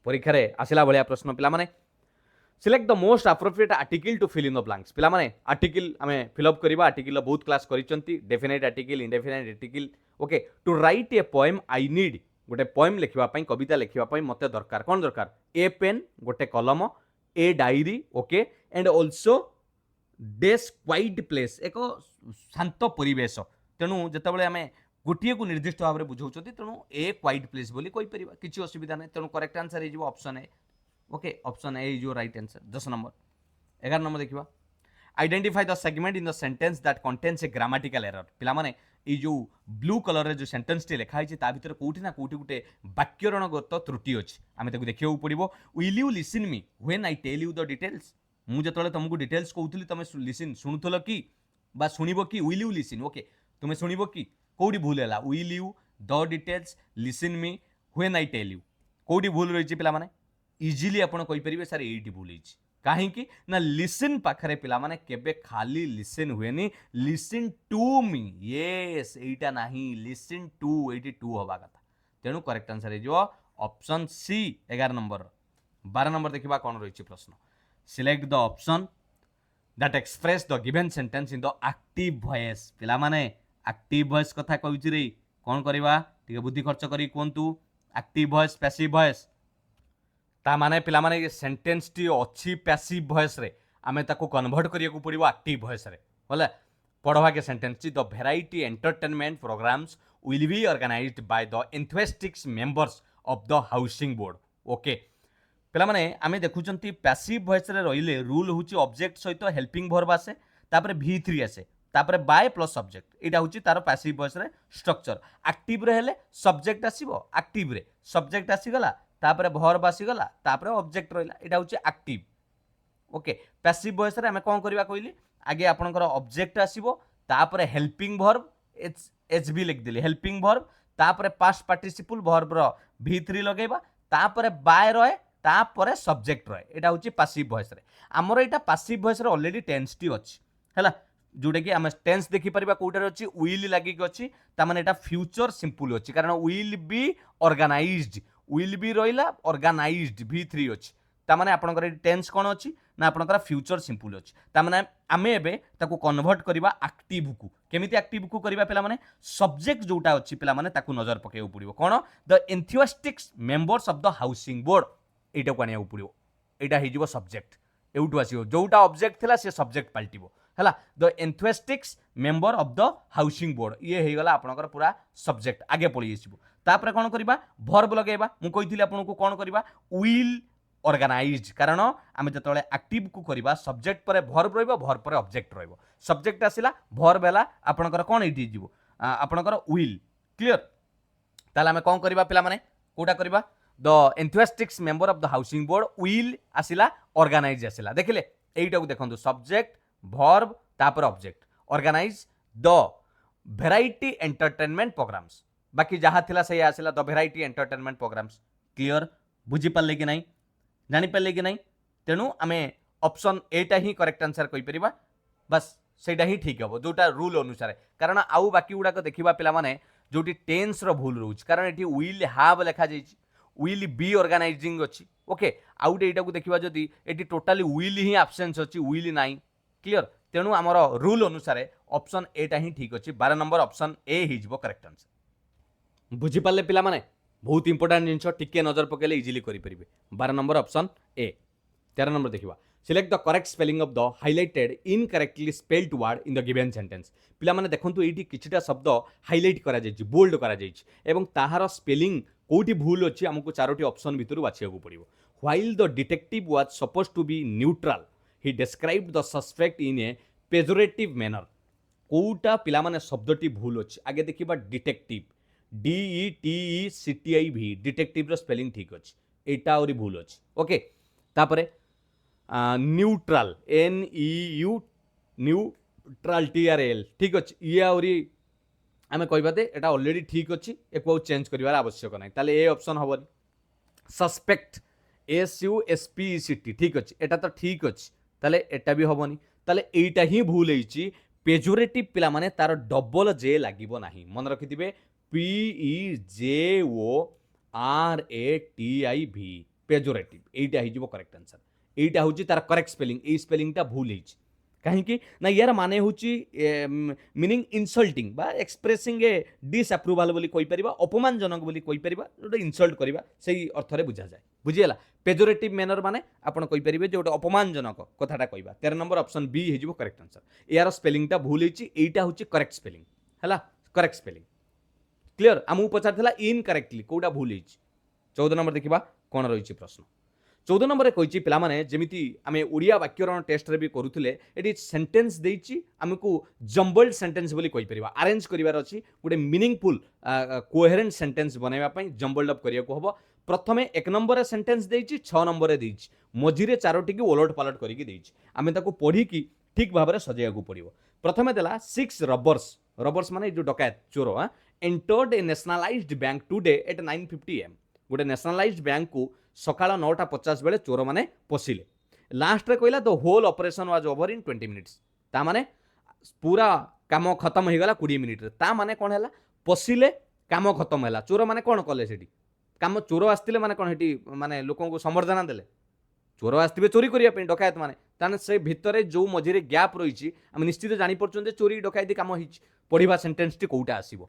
परीक्षा रे आसिला बढ़िया प्रश्न पिला माने select the most appropriate article to fill in the blanks पिला माने आर्टिकल आमे फिल अप करबा आर्टिकल बहुत क्लास करिसंती definite article indefinite article okay to write a poem I need गोटे पोएम लिखिबा पई कविता लिखिबा पई मते दरकार कोन दरकार ए पेन गोटे कलम a diary okay and also desk quite place एक शांत परिवेश तेणु जितेबाला आम गोटे को निर्दिष्ट भाव में बुझाऊँ तेणु ए क्वाइट प्लेस बोली कहीपर किसी असुविधा नहीं तेणु करेक्ट आंसर हो option A okay option A is your right answer 10 number 11 number देखा identify the segment in the sentence that contains a grammatical error पिला माने ये जो ब्लू कलर जो सेंटेंस टी लिखाई ता भीतर कोठी ना कोठी गोटे वाक्यरणगत त्रुटि अच्छी आम देखा पड़ो will you listen me when I tell you the details मुझे जो तुमको डिटेल्स कहूली तुम लिसन शुणुल कि शुणव कि विल यू लिसन ओके तुम्हें शुणव कि कौटी भूल है will you the details listen me when I tell you कौटी भूल रही पिला माने इजिली आपड़ कहींपर सर ये भूल होती कहीं ना लिसन पाखे पिला माने केबे खाली लिसन हुए लिसन टू मी येस एटा नहीं लिसन टू ये टू हवा कथा तेणु करेक्ट आंसर हो ऑप्शन सी 11 नंबर 12 नंबर देखा कौन रही प्रश्न select the option that express the given sentence in the active voice पिला माने एक्टिव वॉइस कथा कहूँ रे कौन करवा टिके बुद्धि खर्च करी कहतु एक्टिव वॉइस पैसिव वॉइस ता माने पिला माने ये सेंटेंस टी अच्छी पैसिव वॉइस रे आमे ताको कन्वर्ट करिया को पड़िबो एक्टिव वॉइस रे बोले पढ़वा के सेंटेंस टी the variety entertainment programmes will be organised by the enthusiastic members of the housing board okay पिला माने आमे देखुचंती पैसिव वॉइस रे रहिले रूल होची ऑब्जेक्ट सहित हेल्पिंग वर्ब आसे तापरे V3 आसे तापरे बाय प्लस सब्जेक्ट एटा होची तार पैसिव वॉइस रे स्ट्रक्चर एक्टिव रे हेले सब्जेक्ट आसीबो एक्टिव रे सब्जेक्ट आसी गला तापरे वर्ब आसीगला तापरे ऑब्जेक्ट रहिला एटा होची एक्टिव ओके पैसिव वॉइस रे हमें कोन करबा कहली आगे आपनकर ऑब्जेक्ट आसीबो तापरे हेल्पिंग वर्ब एच बी लिख देली हेल्पिंग वर्ब तापरे पास्ट पार्टिसिपल वर्ब रो V3 लगेबा तापरे बाय रहे तापरे सब्जेक्ट रहे एटा होची पैसिव वॉइस रे हमर एटा पैसिव वॉइस रे ऑलरेडी टेंस टी अछि हैला जोटा कि आम टेंस देखि परिबा कोटर अछि विल लागिक अछि ता माने एटा फ्यूचर सिंपल अछि कारण will be organised will be रहिला ऑर्गेनाइज्ड V3 अछि ता माने आपनकर टेंस कोन अछि ना आपनकर फ्यूचर सिंपल अछि ता माने आमे एबे ताको कन्वर्ट करबा एक्टिव को केमिति एक्टिव को करबा पिला माने सब्जेक्ट जोटा अछि पिला माने ताको नजर पकेउ पड़िबो कोन the enthusiastic members of the housing board एटा को आनिया पड़िबो एटा हे जिवो सब्जेक्ट एउटु आसीबो जोटा ऑब्जेक्ट थिला से सब्जेक्ट पलटिबो हैला the enthusiastic member of the housing board ये हे गला आपनकर पूरा सब्जेक्ट आगे पळि आसीबो तापर कोन करबा वर्ब लगेबा मु कहिथिले आपनको कोन करबा विल ऑर्गेनाइज्ड कारण आमे जतले एक्टिव को करबा सब्जेक्ट पर वर्ब रहइबो वर्ब पर ऑब्जेक्ट रहइबो सब्जेक्ट आसिला वर्ब हैला आपनकर कोन एठी जिवो आपनकर विल क्लियर ताले आमे कोन करबा पिला माने कोटा करबा the enthusiastic member of the housing board will आसिला ऑर्गेनाइज आसिला देखिले एइटा को देखंतु सब्जेक्ट वर्ब तापर object organise the variety entertainment programmes बाकी जहाँ थिला सही आसिला the variety entertainment programmes clear बुझी पाले कि नहीं जानी पाले कि नहीं तेणु आमे ऑप्शन एटा ही करेक्ट आंसर कहि परिबा बस सेटा ही ठीक हबो जोटा रूल अनुसार कारण आउ बाकी गुडा को देखिबा पिला माने जोटी टेंस रो भूल रहउछ कारण एठी विल हैव लेखा जाईछि विल बी ऑर्गेनाइजिंग अछि ओके आउट एटा को देखिबा जदी एठी टोटली विल ही एब्सेंस अछि विल नाही क्लियर तेणु आमर रूल अनुसार ऑप्शन एटा ही ठीक अछि 12 नंबर ऑप्शन ए ही जिवो करेक्ट आंसर बुझी पाले पिला माने बहुत इंपोर्टेंट जिनस टिके नजर पकेले इजिली करि परिबे 12 नंबर ऑप्शन ए 13 नंबर देखिबा select the correct spelling of the highlighted incorrectly spelled word in the given sentence पिला माने देखंतु एठी किछिटा शब्द हाइलाइट करा जायछि बोल्ड करा जायछि एवं ताहार स्पेलिंग कोठी भूल अछि हमकु चारोटी ऑप्शन भितरु बाछियाकु पड़िबो while the detective was supposed to be neutral he described the suspect in a pejorative manner कोउटा पिला माने शब्दटी भूल अछि आगे देखिबा डिटेक्टिव DETECTIV डिटेक्टिव रो स्पेलिंग ठीक अछि एटा ओरी भूल अछि ओके तापरे न्यूट्रल NEU न्यूट्रल TRL ठीक अछि ये ओरी आमे कहबाते एटा ऑलरेडी ठीक अछि एको चेंज करिवार आवश्यक नै ताले ए ऑप्शन हबनी सस्पेक्ट SUSPECT ठीक अछि एटा तो ठीक अछि ताले एटा भी हबनी ताले एटा ही भूल होईची पेजोरेटिव पिला माने तार डबल जे लागिबो नाही मन रखिथिबे PEJORATIV पेजोरेटिव एटा ही जिवो करेक्ट आंसर এইটা হচ্ছে তার করেক্ট স্পেলিং এই স্পেলিংটা ভুল হয়েছে কাহিଁକି ନା ইয়ার ମାନେ ହେଉଛି ମିନିଂ ଇନସଲ୍ଟିଂ ବା ଏକ୍ସପ୍ରେସିଂ ଏ ଡିସ୍ଆପ୍ରୁଭାଲ୍ ବୋଲି କହିପାରିବା ଅପମାନଜନକ ବୋଲି କହିପାରିବା ଗୋଟେ ଇନସଲ୍ଟ କରିବା ସେଇ ଅର୍ଥରେ ବୁଝାଯାଏ ବୁଝିଗଲା ପେଜୋରେଟିଭ୍ ମ୍ୟାନର ମାନେ ଆପଣ କହିପାରିବେ ଯେ ଗୋଟେ ଅପମାନଜନକ କଥାଟା କହିବା 13 ନମ୍ବର ଅପସନ୍ ବି ହେଇଯିବ କରେକ୍ଟ ଆନ୍ସର ଏହାର ସ୍ପେଲିଂଟା ଭୁଲ ହେଇଛି ଏଇଟା ହେଉଛି କରେକ୍ଟ ସ୍ପେଲିଂ ହେଲା କରେକ୍ଟ ସ୍ପେଲିଂ କ୍ଲିୟର ଆମକୁ ପଚାରିଥିଲା ଇନକରେକ୍ଟଲି କୋଉଟା ଭୁଲ ହେଇଛି 14 ନମ୍ବର ଦେଖିବା କ'ଣ ରହିଛି ପ୍ରଶ୍ନ 14 ନମ୍ବରରେ କହିଛି ପିଲାମାନେ ଯେମିତି ଆମେ ଓଡ଼ିଆ ବାକ୍ୟରଣ ଟେଷ୍ଟରେ ବି କରୁଥିଲେ ଏଠି ସେଣ୍ଟେନ୍ସ ଦେଇଛି ଆମକୁ ଜମ୍ବଲ୍ଡ ସେଣ୍ଟେନ୍ସ ବୋଲି କହିପାରିବା ଆରେଞ୍ଜ କରିବାର ଅଛି ଗୋଟେ ମିନିଂଫୁଲ୍ କୋହେରେଣ୍ଟ ସେଣ୍ଟେନ୍ସ ବନାଇବା ପାଇଁ ଜମ୍ବଲ୍ଡ ଅପ୍ କରିବାକୁ ହେବ ପ୍ରଥମେ 1 ନମ୍ବରରେ ସେଣ୍ଟେନ୍ସ ଦେଇଛି 6 ନମ୍ବରରେ ଦେଇଛି ମଝିରେ ଚାରୋଟିକି ଓଲଟ ପାଲଟ କରିକି ଦେଇଛି ଆମେ ତାକୁ ପଢ଼ିକି ଠିକ୍ ଭାବରେ ସଜାଇବାକୁ ପଡ଼ିବ ପ୍ରଥମେ ଦେଲା 6 ରବର୍ସ ରବର୍ସ ମାନେ ଯେଉଁ ଡକାୟତ ଚୋର ଏଣ୍ଟର୍ଡ ଏ ନ୍ୟାସନାଲାଇଜ୍ଡ ବ୍ୟାଙ୍କ ଟୁଡେ ଏଟ୍ 9:50 AM ଗୋଟେ ନ୍ୟାସନାଲାଇଜ୍ଡ ବ୍ୟାଙ୍କକୁ ସକାଳ 9:50 ବେଳେ ଚୋରମାନେ ପଶିଲେ ଲାଷ୍ଟରେ କହିଲା the whole operation was over in 20 minutes ତା ମାନେ ପୁରା କାମ ଖତମ ହେଇଗଲା 20 ମିନିଟ୍ରେ ତା ମାନେ କ'ଣ ହେଲା ପଶିଲେ କାମ ଖତମ ହେଲା ଚୋରମାନେ କ'ଣ କଲେ ସେଠି କାମ ଚୋର ଆସିଥିଲେ ମାନେ କ'ଣ ସେଠି ମାନେ ଲୋକଙ୍କୁ ସମ୍ବର୍ଦ୍ଧନା ଦେଲେ ଚୋର ଆସିଥିବେ ଚୋରି କରିବା ପାଇଁ ଡକାୟତ ମାନେ ତାହେଲେ ସେ ଭିତରେ ଯେଉଁ ମଝିରେ ଗ୍ୟାପ୍ ରହିଛି ଆମେ ନିଶ୍ଚିତ ଜାଣିପାରୁଛନ୍ତି ଯେ ଚୋରି ଡକାୟତି କାମ ହେଇଛି ପଢ଼ିବା ସେଣ୍ଟେନ୍ସଟି କେଉଁଟା ଆସିବ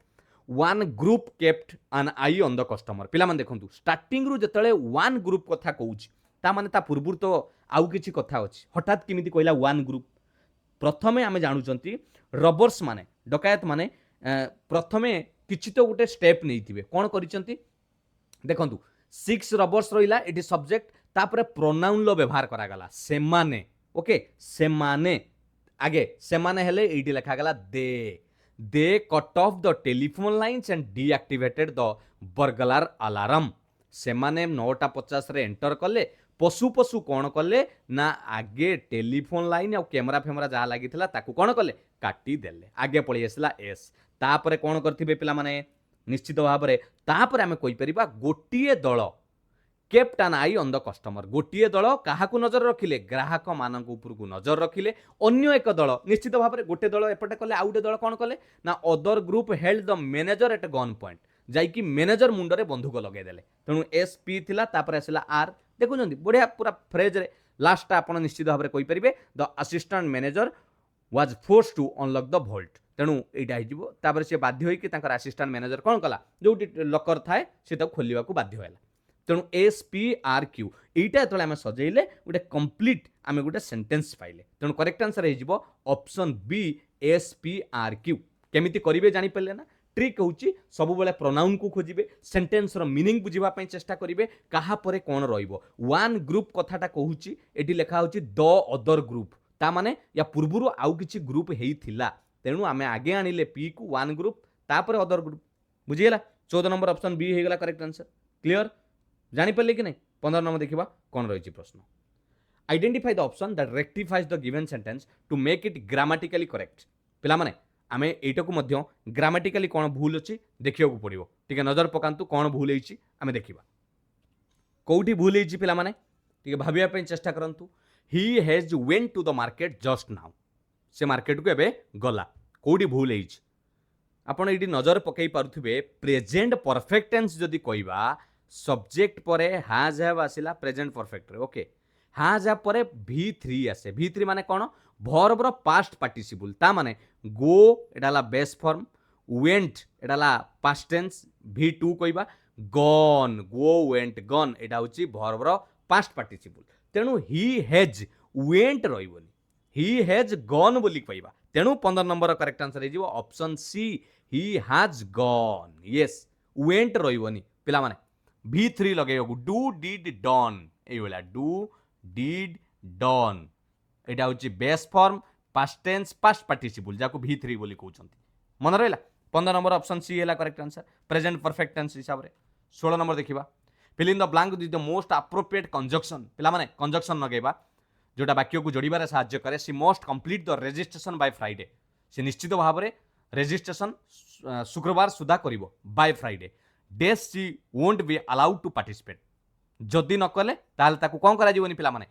one group kept an eye on the customer पिला माने देखंतु स्टार्टिंग रु जतले वन ग्रुप कथा कहूची ता माने ता पूर्वुर तो आउ किछि कथा अछि हठात किमिति कहला वन ग्रुप प्रथमे आमे जानुचंती रबर्स माने डकायत माने प्रथमे किछि तो गोटे स्टेप नेइथिबे कोन करिसंती देखंतु 6 रबर्स रहिला एटी सब्जेक्ट तापरे प्रोनाउन लो व्यवहार करा गला सेमाने ओके सेमाने आगे सेमाने हेले एटी लिखा गला they cut off the telephone lines and deactivated the burglar alarm से माने 9:50 रे एंटर कले पशु पशु कौन कले ना आगे टेलीफोन लाइन और कैमरा फेमरा जहाँ लगी ताकू कौन कले काटी देले आगे पड़ी आसला एस तापरे कौन करथिबे पिला माने निश्चित भाव में तापरे आमे कहि परिबा गोटिए दल kept an eye on the customer गोटे दल क्या नजर रखिले ग्राहक मान उपरकू नजर रखिले अन्य एक दल निश्चित भाव में गोटे दल एपटे कले आउ गोटे दल कौन कले ना other group held the manager at gun point जाइकी मैनेजर मुंडरे बंधुक लगेदेले तेणु एस पी थिला तापर आसला आर देखुं बढ़िया पूरा फ्रेज रे लास्ट आप निश्चित भाव में कहींपर the assistant manager was force to unlock the vault तेणु यहाँ होपर सी बाध्य होकर असिस्टेंट मैनेजर कौन कला जो लकर थाए से खोलने को बाध्य है तेणु एस पी आर क्यू यहीटा जो आम सजेले गोटे कंप्लीट आम गोटे सेंटेंस पाइले तेणु करेक्ट आंसर हो option B S P R Q केमिति करेंगे जानीपारे ना ट्रिक हूँ सब बेले प्रोनाउन को खोजे सेंटेंस रो मीनिंग बुझापी चेष्टा करेंगे क्या कौन वन ग्रुप कथाटा कहूँ ये लिखा हूँ द अदर ग्रुप ता माने या पूर्व आउ किछि ग्रुप हेइथिला तेणु आम आगे आनिले पी को वन ग्रुप तापर अदर ग्रुप बुझीगला 14 नंबर ऑप्शन बी होगा करेक्ट आंसर क्लियर जानीपारे कि नहीं 15 नंबर देखा कौन रही प्रश्न identify the option that rectifies the given sentence to make it grammatically correct पिला माने आम एटा को मध्य ग्रामाटिकली कौन भूल अच्छी देखा पड़ो टे नजर पकातु कौन भूल होती आम देखा कौटी भूल होती पिला माने टे भाविया चेष्टा करंतु he has went to the market just now से मार्केट को एबे गला कौटी भूल होती आपड़ ये नजर पकई पारुथिबे प्रेजेंट परफेक्ट टेंस जदि कहबा सब्जेक्ट पर हाज हैव आसिला प्रेजेंट परफेक्ट रे ओके हाज हैव पर V3 आसे V3 माने कौन वर्ब रो पास्ट पार्टिसिपल ता माने गो एडाला बेस फॉर्म वेंट एडाला पास्ट टेंस V2 कहबा गन गो वेंट गन एडा होची वर्ब रो पास्ट पार्टिसिपल तेणु ही हैज वेंट रहिबोनी ही हैज गन बोली कहबा तेणु 15 नंबर करेक्ट आंसर हे जिवो option C he has gone yes went रहिबोनी पिला माने V3 लगे डू डिड डन ये डू डिड डन यहाँ हूँ base form past tense past participle जहाँ V3 बोली कहते मन रहा 15 नंबर ऑप्शन सी है correct answer present perfect tense हिसाब से 16 नंबर देखा fill in the blank with the most appropriate conjunction पिला माने कंजक्शन लगेगा जोटा वाक्य को जोड़बार साहाय्य करे she must complete the registration by Friday से निश्चित भाव में रजिस्ट्रेशन शुक्रवार सुधा कर बाय फ्राइडे डेज she won't be allowed to participate जदि न कले ताल ताकू कौन करा जीवनी पिला माने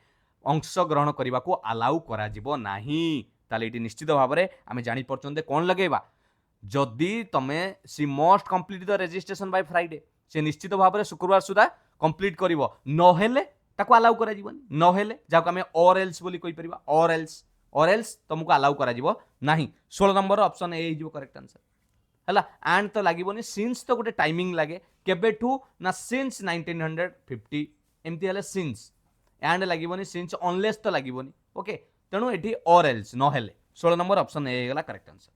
अंश ग्रहण करने को अलाउ करा जीवो नाही ताले इटी निश्चित भाव में आम जानी परचंदे कौन लगेबा जदि तमे she must complete the registration by Friday से निश्चित भाव में शुक्रवार सुधा कंप्लीट करिवो नहेले ताको अलाउ करा जीवनी नहेले जाको आमे और एल्स बोली कहि परिबा और एल्स तुमको अलाउ करा जीवो नाही 16 नंबर ऑप्शन ए हिजो करेक्ट आंसर हला एंड तो लागिबोनी सिंस तो गोटे टाइमिंग लागे केबेठू ना सिंस 1950 एमती हले सिंस एंड लागिबोनी सिंस अनलेस तो लागिबोनी ओके तेणु एठी और एल्स नहेले 16 नंबर ऑप्शन ए गला करेक्ट आंसर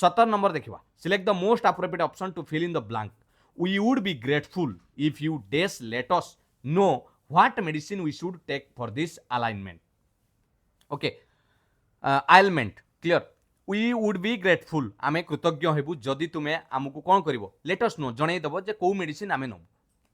17 नंबर देखिबा select the most appropriate option to fill in the blank we would be grateful if you डेस let us know what medicine we should take for this alignment okay ailment clear we would be grateful आमे कृतज्ञ हेबु जदि तुमे आमको कोन करिवो late us no जणै दबो जे को medicine आमे नबो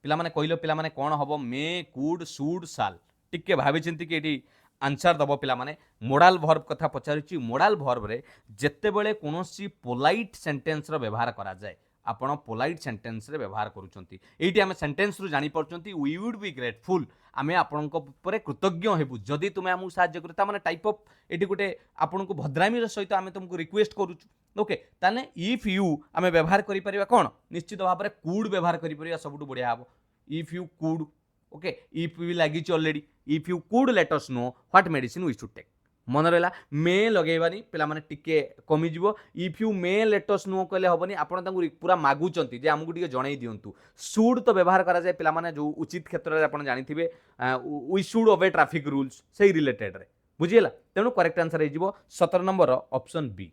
पिला माने कहिलो पिला माने कोन हबो मे कुड शुड साल टिके भाबी चिंती कि एटी आंसर दबो पिला माने मोडाल वर्ब कथा पचारुची मोडाल वर्ब रे जेते बेले कोनोसी पोलाइट सेंटेंस रो व्यवहार करा जाय आपण पोलाइट सेंटेंस रे व्यवहार करूचंती एटी आमे सेंटेंस रु जानि परचंती वी वुड बी ग्रेटफुल आमे आपणको परे कृतज्ञ हेबु जदि तुमे हमु साहाय्य करता माने टाइप ऑफ एटी गुटे आपणको भद्रामी रो सहित आमे तुमको रिक्वेस्ट करूछु ओके ताने इफ यू आमे व्यवहार करि परिबा कोन निश्चित भाव रे कुड व्यवहार करि परिबा सबटु बढ़िया हबो if you could okay if we लागी already if you could let us know what medicine we should take मन रहा मे लगेबानी पिला माने टिके कमी जीवो if you may let us know कहले हबनी आपण तांगु पूरा मागुचंती जे हमकु टिके जणै दियंतु शुड तो व्यवहार करा जाय पिला माने जो उचित क्षेत्र रे आपण जानिथिबे we should obey traffic rules सेही रिलेटेड रे बुझियला तेनु करेक्ट आंसर हे जीवो 17 number option B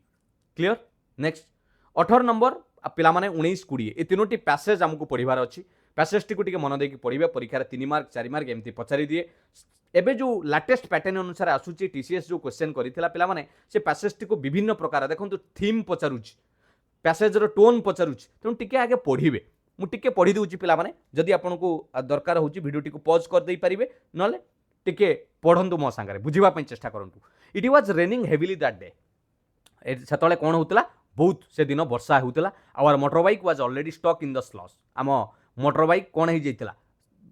clear next 18 number पिला माने 19 20 ए तीनोटी पैसेज हमकु पढिबार अछि पैसेज टी को टिके मन देकी पढिबे परीक्षा 3 मार्क 4 मार्क एमती पचारि दिए एबे जो लेटेस्ट पैटर्न अनुसार आसुची टीसीएस जो क्वेश्चन करिथिला पिला माने से पैसेज टी को विभिन्न प्रकार देखंतु थीम पचारुची पैसेज रो टोन पचारुची तेणु टिके आगे पढिबे मु टिके पढि दउची पिला माने जदि आपनको दरकार होची वीडियो टी को पॉज कर देई परिबे नले टिके पढंतु मो संगे बुझिबा पई चेष्टा करंतु it was raining heavily that day सेतले कोन होतला बहुत से दिन वर्षा होतला our motor bike was already stuck in the slush आम मोटर बाइक कोन हे जाइतला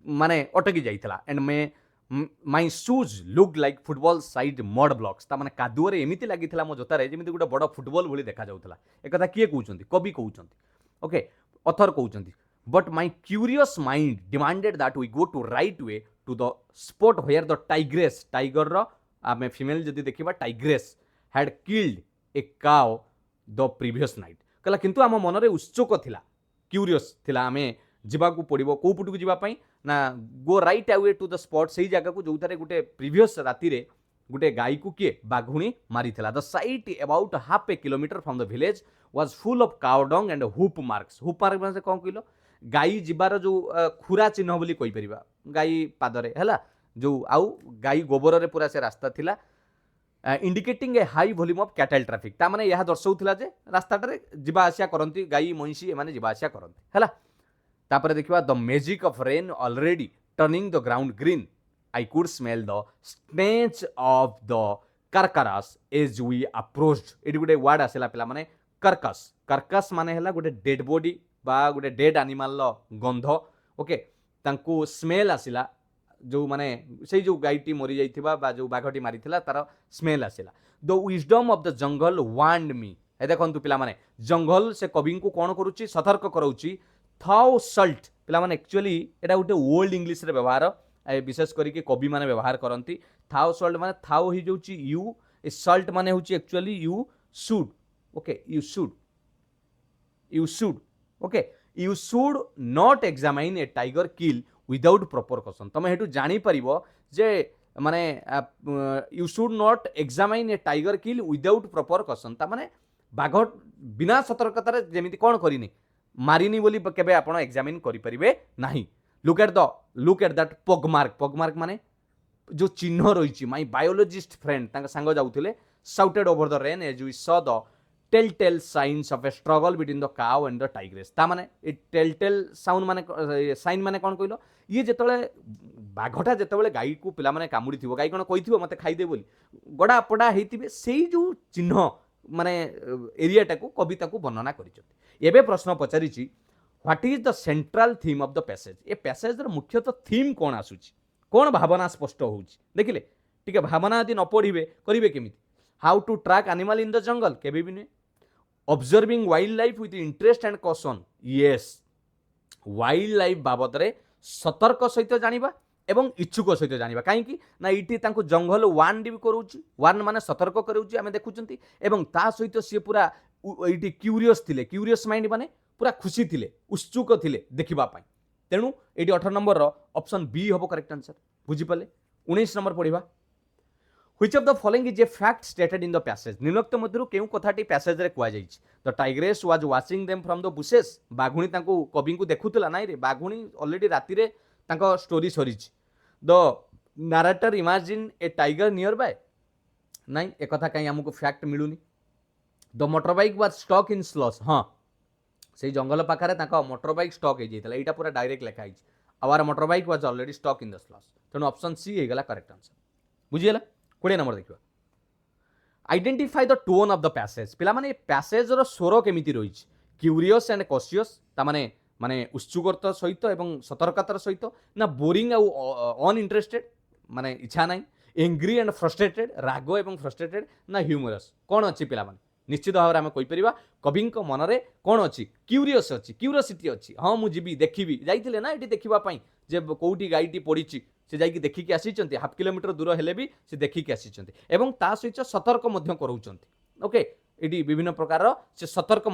माने अटकी जाइतला एंड मे my shoes look like football sized mud blocks ता माने कादुअरे एमिति लागितला मो जोतारे जेमिति गुटे बड़ फुटबॉल भली देखा जाउतला एकथा किए कहउचंती कवि कहउचंती ओके ऑथर कहउचंती but my curious mind demanded that we go to right away to the spot where the tigress tiger रो आमे फीमेल जदि देखिबा tigress had killed a cow the previous night कहला किंतु आम मनरे उत्सुक थिला क्यूरियस थिला आमे जीवाकू पड़ो कौ पुटू जावाई ना go right away to the spot से जगह को जो गोटे प्रीवियस राति रे गोटे गाई को किए बाघुणी मारी the site about half A kilometre from the village was full of cow dung and hoop mark माने कौन कहल गाई जीवार जो खुरा चिन्ह बोली कहि परिबा गाई पादरे हैला जो आउ गाई गोबर रे पूरा से रास्ता थिला indicating A high volume of cattle traffic ता माने यह दर्शाउथिला जे रास्ताटारे जीवा आसिया करंती गाई महिषी एमाने जीवा आसिया करंती हैला तापर देखिबा the magic of rain already turning the ground green I could smell the stench of the carcass as we approached एडी गुटे वर्ड आसेला पिला माने कार्कास कार्कास माने हैला गुटे डेड बॉडी बा गुटे डेड एनिमल लो गंध ओके तांको स्मेल आसिला जो माने से जो गाईटी मरी जाइथिबा बा जो बाघटी मारिथिला तार स्मेल आसिला the wisdom of the jungle warned me ए देखंतु पिला माने जंगल से कवि को कोन करूची सतर्क करउची थाउ सल्ट पिला माने एक्चुअली एटा गोटे ओल्ड इंग्लिश रे व्यवहार विशेष करी के कवि माने व्यवहार करंती थाउ सल्ट माने थाउ ही जोची यू ए सल्ट माने होची actually you should okay you should okay you should not examine A tiger kill without proper कसन तमे हेतु जानि परिबो जे माने you should not examine A tiger kill without proper कसन ता माने बाघ बिना सतर्कता रे जेमिति कोन करिनी मारिनी बोली केबे आपण एग्जामिन करि परिबे नाही लुक एट दैट पगमार्क माने जो चिन्ह रहिछि माय बायोलॉजिस्ट फ्रेंड तांका संग जाउथिले shouted over the rain as we saw the tell signs of a struggle between the cow and the tigress ता माने ए टेल साउंड माने साइन माने कोन कहलो ये जेतले बाघटा जेतले गाई को पिला माने कामुडी थिबो गाई कोन कहिथिबो मते खाइ दे बोली गडा पडा हेतिबे सेही जो चिन्ह माने एरियाटा को कविता को वर्णना करिछथि एबे प्रश्न पचारिछि what is the central theme of the passage ए पैसेज र मुख्यतः थीम कोन आसुछि कोन भावना स्पष्ट होउछि देखिले ठीक है भावना यदि न पढ़िबे करिवे केमिति how to track animal in the jungle केबे भी नै observing wildlife with interest and caution yes wildlife बाबद रे सतर्क सहित जानिबा ଏବଂ ଇଚ୍ଛୁକ ସହିତ ଜାଣିବା କାହିଁକି ନା ଏଇଠି ତାଙ୍କୁ ଜଙ୍ଗଲ ୱାର୍ନ ବି କରାଉଛି, ୱାର୍ନ ମାନେ ସତର୍କ କରାଉଛି ଆମେ ଦେଖୁଛନ୍ତି, ଏବଂ ତା ସହିତ ସିଏ ପୁରା ଏଇଠି କ୍ୟୁରିୟସ୍ ଥିଲେ, କ୍ୟୁରିୟସ୍ ମାଇଣ୍ଡ ମାନେ ପୁରା ଖୁସି ଥିଲେ, ଉତ୍ସୁକ ଥିଲେ ଦେଖିବା ପାଇଁ। ତେଣୁ ଏଇଠି 18 ନମ୍ବରର ଅପସନ୍ ବି ହେବ କରେକ୍ଟ ଆନ୍ସର। ବୁଝିପାରିଲେ? 19 ନମ୍ବର ପଢ଼ିବା। Which of the following is a fact stated in the passage? निम्नोक्त मध्यरु केउ कथाटी पैसेज रे कुआ जाइछि? The tigress was watching them from the bushes. बाघुणी तांको कवि को देखुतला नाइ रे, बाघुणी ऑलरेडी राति रे तांको story सरीछि। The narrator imagine a tiger nearby. नाइ ए कथा काई हमको fact मिलुनी। The motorbike was stuck in slush. हां से जंगल पाखरे तांको मोटरबाइक स्टक हे जेतला, एटा पूरा डायरेक्ट लिखा हिछि। Our motorbike was already stuck in the slush. तेणु ऑप्शन सी हे गला करेक्ट आंसर। बुझियला? 20 नंबर देखिबा। Identify the tone of the passage. पिला माने पैसेज रो स्वर केमिति रहिछि? क्यूरियस एंड कॉशियस, ता माने माने उत्सुकता सहित एवं सतर्कतार सहित, ना बोरिंग आ अनइंटरेस्टेड माने इच्छा नाही, एंग्री एंड फ्रस्ट्रेटेड राग एवं फ्रस्ट्रेटेड, ना ह्यूमरस कोन अछि पिला माने? निश्चित भाव आम कहीपर कवि मनरे कौन अच्छी क्यूरीयस अच्छी क्यूरीयसिटी अच्छी। हाँ मुझे देखी जाइए ना ये देखापी जे कौटी गाईटी पड़ी से जाकि देखिकी आसी, हाफ किलोमीटर दूर हेले भी से देखिकी आसी एवं ता सहित सतर्क कराउछन्ति। ओके ये विभिन्न प्रकार से सतर्क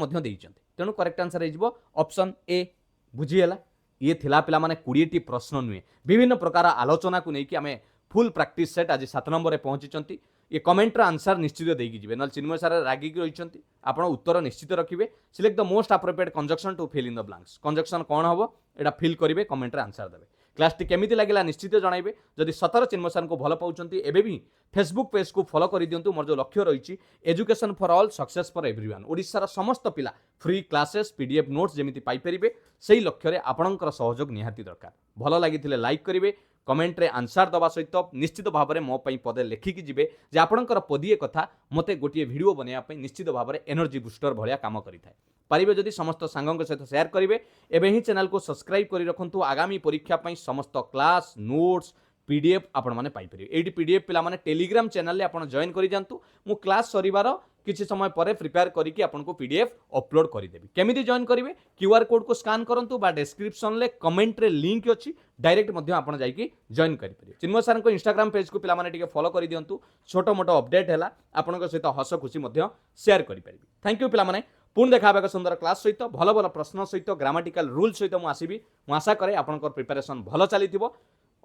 तेणु करेक्ट आंसर हो ऑप्शन ए। बुझीगला? ये थिला पिला माने 20टी प्रश्न नुहे, विभिन्न प्रकार आलोचना को लेकिन आम फुल प्रैक्टिस सेट आज 7 नंबर में पहुंची। ये कमेंटर आंसर निश्चित देकी जिवे, ना चिन्मय सार रागिक रही आप उत्तर निश्चित रखिए। Select the most appropriate conjunction to fill in the blanks. Conjunction कौन हम एटा फिल करेंगे, कमेंटर आंसर देवे। क्लास टी केमिति लागला निश्चित जनइबे। जदि सतर चिन्मय सार को भल पाउछन्ती एबे भी फेसबुक पेज को फॉलो कर दिंतु। मोर जो लक्ष्य रही education for all success for everyone, ओडिशार समस्त पिला फ्री क्लासेस पीडीएफ नोट्स जेमिति पाई परिबे, सेही लक्ष्य रे आपणकर सहयोग निहाती दरकार। भल लागिथिले लाइक करिवे, कमेंट रे आंसर दबा सहित निश्चित भाव में मो पई पदे लेखिकी जिवे जे आपणकर पदीए कथा मते गोटे वीडियो बनैया पई निश्चित भाव में एनर्जी बुस्टर भलिया काम करिथाय। पारिबे जदि समस्त सांगक सहित शेयर करिवे। एबे ही चैनल को सब्सक्राइब करि रखंतु। आगामी परीक्षा पई समस्त क्लास नोट्स पीडीएफ आपण माने पाई परिबे। एडी पीडीएफ पिला माने टेलीग्राम चैनल ले आपण जॉइन करि जानतु। मु क्लास सरीबार किछि समय परे प्रिपेयर करिकि आपनको पीडीएफ अपलोड करि देबी। केमिति जॉइन करिवे? क्यूआर कोड को स्कैन करंतु बा डिस्क्रिप्शन ले कमेंट रे लिंक अछि, डायरेक्ट मध्ये आपण जाईकि जॉइन करि परिबे। चिन्मय सर को इंस्टाग्राम पेज को पिला माने टिके फॉलो करि दियंतु। छोटो मोटो अपडेट हैला आपनको सहित हस खुशी मध्ये शेयर करि परिबे। थैंक यू पिला माने। पुणी देखा एक सुंदर क्लास सहित भल भल प्रश्न सहित ग्रामाटिकल रूल सहित मु आसीबी। मु आशा करे आपनकर प्रिपरेशन भल चलीथिबो।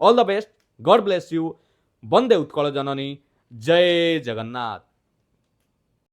All the best, God bless you. वंदे उत्कल जननी, जय जगन्नाथ।